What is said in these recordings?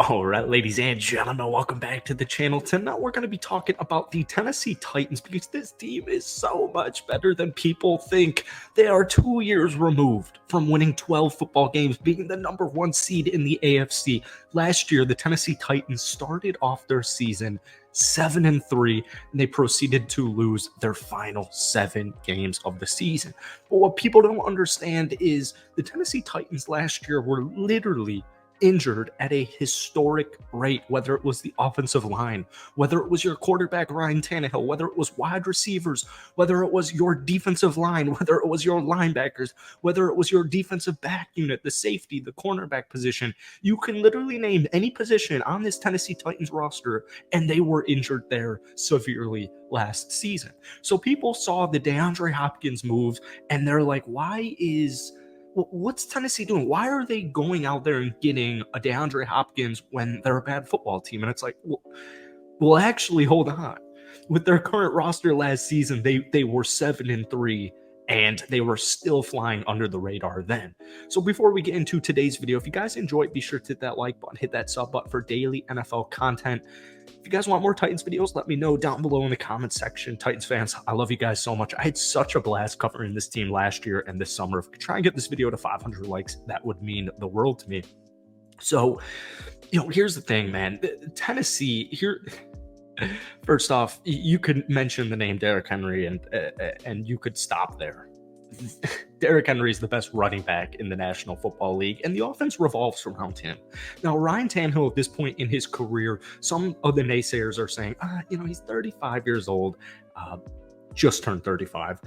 All right, ladies and gentlemen, welcome back to the channel. Tonight we're going to be talking about the Tennessee Titans because this team is so much better than people think. They are 2 years removed from winning 12 football games, being the #1 seed in the AFC. Last year, the Tennessee Titans started off their season 7-3, and they proceeded to lose their final 7 games of the season. But what people don't understand is the Tennessee Titans last year were literally injured at a historic rate, whether it was the offensive line, whether it was your quarterback Ryan Tannehill, whether it was wide receivers, whether it was your defensive line, whether it was your linebackers, whether it was your defensive back unit, the safety, the cornerback position. You can literally name any position on this Tennessee Titans roster, and they were injured there severely last season. So people saw the DeAndre Hopkins moves, and they're like, what's Tennessee doing? Why are they going out there and getting a DeAndre Hopkins when they're a bad football team? And it's like, well, actually, hold on. With their current roster last season, they were 7-3, and they were still flying under the radar then. So before we get into today's video, if you guys enjoyed, be sure to hit that like button, hit that sub button for daily NFL content. If you guys want more Titans videos, let me know down below in the comments section. Titans fans, I love you guys so much. I had such a blast covering this team last year and this summer. If we could try and get this video to 500 likes, that would mean the world to me. So, here's the thing, man. Tennessee, here... First off, you could mention the name Derrick Henry and you could stop there. Derrick Henry is the best running back in the National Football League, and the offense revolves around him. Now, Ryan Tannehill, at this point in his career, some of the naysayers are saying, he's 35 years old, just turned 35.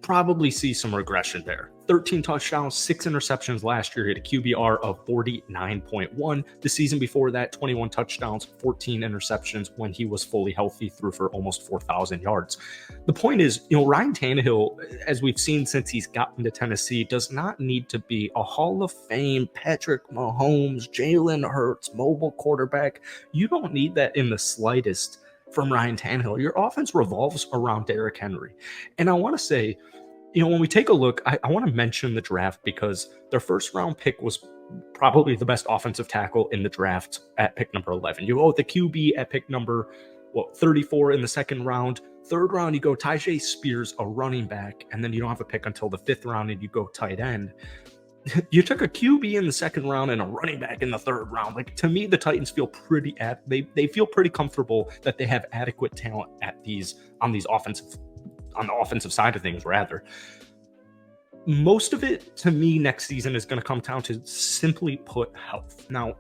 Probably see some regression there. 13 touchdowns, 6 interceptions last year, hit a QBR of 49.1. The season before that, 21 touchdowns, 14 interceptions when he was fully healthy, threw for almost 4,000 yards. The point is, Ryan Tannehill, as we've seen since he's gotten to Tennessee, does not need to be a Hall of Fame Patrick Mahomes, Jalen Hurts, mobile quarterback. You don't need that in the slightest from Ryan Tannehill. Your offense revolves around Derrick Henry. And I want to say, when we take a look, I want to mention the draft because their first round pick was probably the best offensive tackle in the draft at pick number 11. You go with the QB at pick number 34 in the second round. Third round, you go Tyjae Spears, a running back, and then you don't have a pick until the 5th round and you go tight end. You took a QB in the second round and a running back in the third round. Like, to me, the Titans feel pretty they feel pretty comfortable that they have adequate talent on the offensive side of things, rather. Most of it, to me, next season is going to come down to, simply put, health. Now,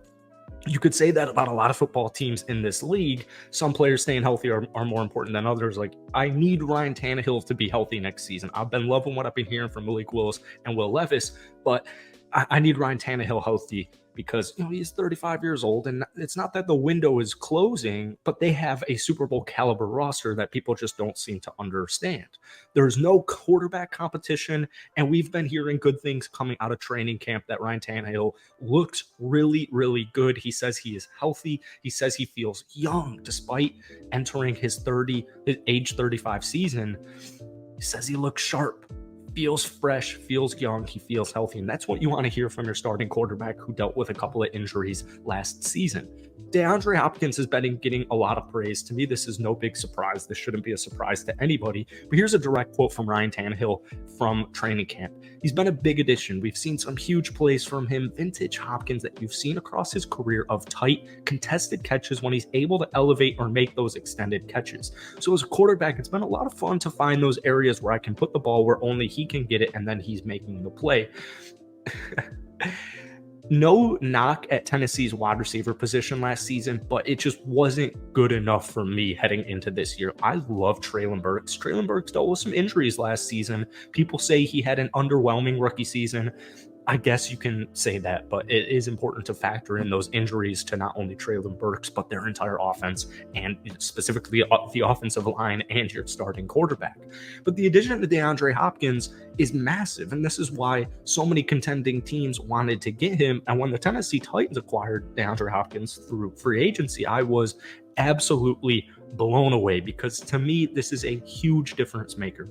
you could say that about a lot of football teams in this league. Some players staying healthy are more important than others. Like, I need Ryan Tannehill to be healthy next season. I've been loving what I've been hearing from Malik Willis and Will Levis, but I need Ryan Tannehill healthy because he's 35 years old, and it's not that the window is closing, but they have a Super Bowl caliber roster that people just don't seem to understand. There's no quarterback competition, and we've been hearing good things coming out of training camp that Ryan Tannehill looks really, really good. He says he is healthy. He says he feels young despite entering his age 35 season. He says he looks sharp, feels fresh, feels young, he feels healthy, and that's what you want to hear from your starting quarterback who dealt with a couple of injuries last season. DeAndre Hopkins has been getting a lot of praise. To me, this is no big surprise. This shouldn't be a surprise to anybody. But here's a direct quote from Ryan Tannehill from training camp. He's been a big addition. We've seen some huge plays from him, vintage Hopkins that you've seen across his career of tight, contested catches when he's able to elevate or make those extended catches. So as a quarterback, it's been a lot of fun to find those areas where I can put the ball where only he can get it, and then he's making the play. No knock at Tennessee's wide receiver position last season, but it just wasn't good enough for me heading into this year. I love Treylon Burks. Treylon Burks dealt with some injuries last season. People say he had an underwhelming rookie season. I guess you can say that, but it is important to factor in those injuries to not only Treylon Burks, but their entire offense, and specifically the offensive line and your starting quarterback. But the addition to DeAndre Hopkins is massive, and this is why so many contending teams wanted to get him. And when the Tennessee Titans acquired DeAndre Hopkins through free agency, I was absolutely blown away because, to me, this is a huge difference maker.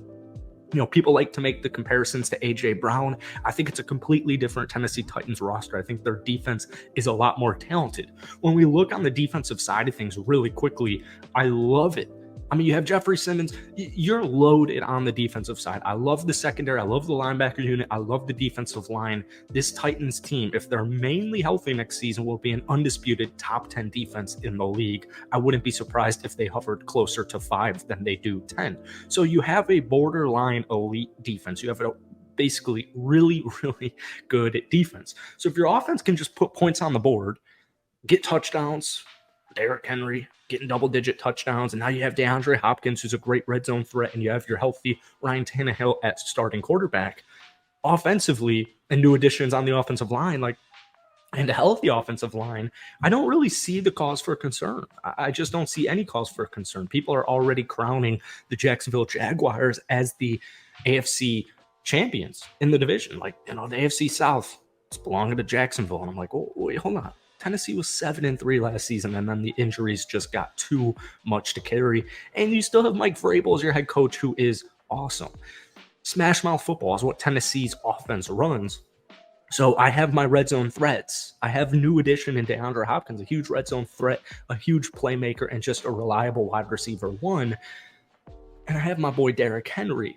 People like to make the comparisons to A.J. Brown. I think it's a completely different Tennessee Titans roster. I think their defense is a lot more talented. When we look on the defensive side of things really quickly, I love it. I mean, you have Jeffrey Simmons. You're loaded on the defensive side. I love the secondary. I love the linebacker unit. I love the defensive line. This Titans team, if they're mainly healthy next season, will be an undisputed top 10 defense in the league. I wouldn't be surprised if they hovered closer to 5 than they do 10. So you have a borderline elite defense. You have a basically really, really good defense. So if your offense can just put points on the board, get touchdowns, Derrick Henry getting double-digit touchdowns, and now you have DeAndre Hopkins, who's a great red zone threat, and you have your healthy Ryan Tannehill at starting quarterback. Offensively, and new additions on the offensive line, and a healthy offensive line, I don't really see the cause for concern. I just don't see any cause for concern. People are already crowning the Jacksonville Jaguars as the AFC champions in the division. The AFC South, it's belonging to Jacksonville. And I'm like, oh, wait, hold on. Tennessee was 7-3 last season, and then the injuries just got too much to carry. And you still have Mike Vrabel as your head coach, who is awesome. Smash mouth football is what Tennessee's offense runs. So I have my red zone threats. I have new addition in DeAndre Hopkins, a huge red zone threat, a huge playmaker, and just a reliable wide receiver one. And I have my boy Derrick Henry.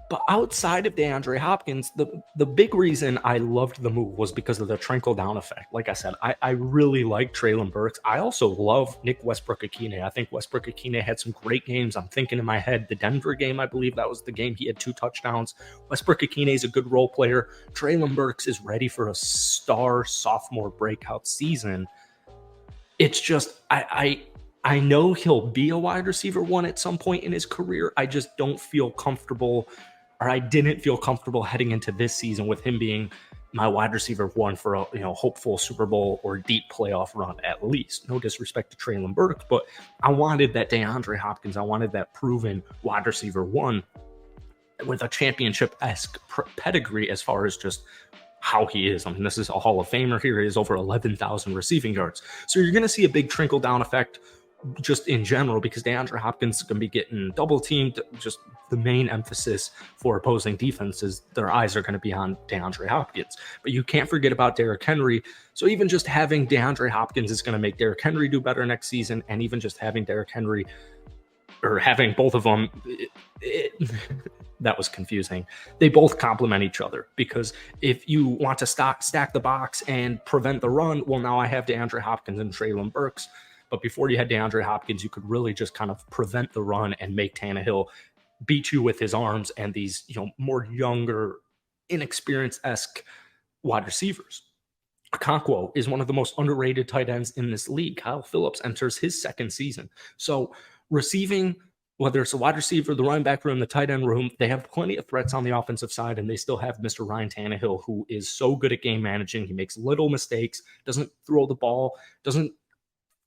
But outside of DeAndre Hopkins, the big reason I loved the move was because of the trickle-down effect. Like I said, I really like Treylon Burks. I also love Nick Westbrook-Ikhine. I think Westbrook-Ikhine had some great games. I'm thinking in my head, the Denver game, I believe that was the game he had 2 touchdowns. Westbrook-Ikhine is a good role player. Treylon Burks is ready for a star sophomore breakout season. It's just, I know he'll be a wide receiver one at some point in his career. I just don't feel comfortable, or I didn't feel comfortable heading into this season with him being my wide receiver one for a hopeful Super Bowl or deep playoff run at least. No disrespect to Treylon Burks, but I wanted that DeAndre Hopkins. I wanted that proven wide receiver one with a championship-esque pedigree as far as just how he is. I mean, this is a Hall of Famer here. He has over 11,000 receiving yards. So you're going to see a big trickle-down effect just in general, because DeAndre Hopkins is going to be getting double teamed. Just the main emphasis for opposing defenses, their eyes are going to be on DeAndre Hopkins. But you can't forget about Derrick Henry. So even just having DeAndre Hopkins is going to make Derrick Henry do better next season. And even just having Derrick Henry, or having both of them, that was confusing. They both complement each other, because if you want to stack the box and prevent the run, well, now I have DeAndre Hopkins and Treylon Burks. But before you had DeAndre Hopkins, you could really just kind of prevent the run and make Tannehill beat you with his arms and these, more younger, inexperienced-esque wide receivers. Okonkwo is one of the most underrated tight ends in this league. Kyle Phillips enters his second season. So receiving, whether it's a wide receiver, the running back room, the tight end room, they have plenty of threats on the offensive side, and they still have Mr. Ryan Tannehill, who is so good at game managing. He makes little mistakes, doesn't throw the ball, doesn't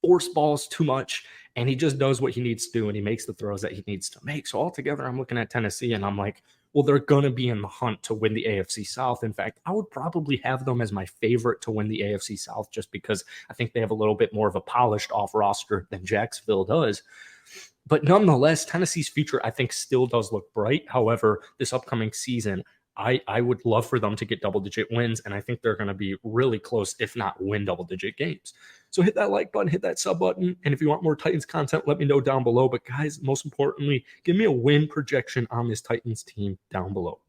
force balls too much, and he just does what he needs to do, and he makes the throws that he needs to make. So altogether, I'm looking at Tennessee, and I'm like, well, they're going to be in the hunt to win the AFC South. In fact, I would probably have them as my favorite to win the AFC South, just because I think they have a little bit more of a polished off roster than Jacksonville does. But nonetheless, Tennessee's future, I think, still does look bright. However, this upcoming season, I would love for them to get double-digit wins, and I think they're going to be really close, if not win double-digit games. So hit that like button, hit that sub button, and if you want more Titans content, let me know down below. But guys, most importantly, give me a win projection on this Titans team down below.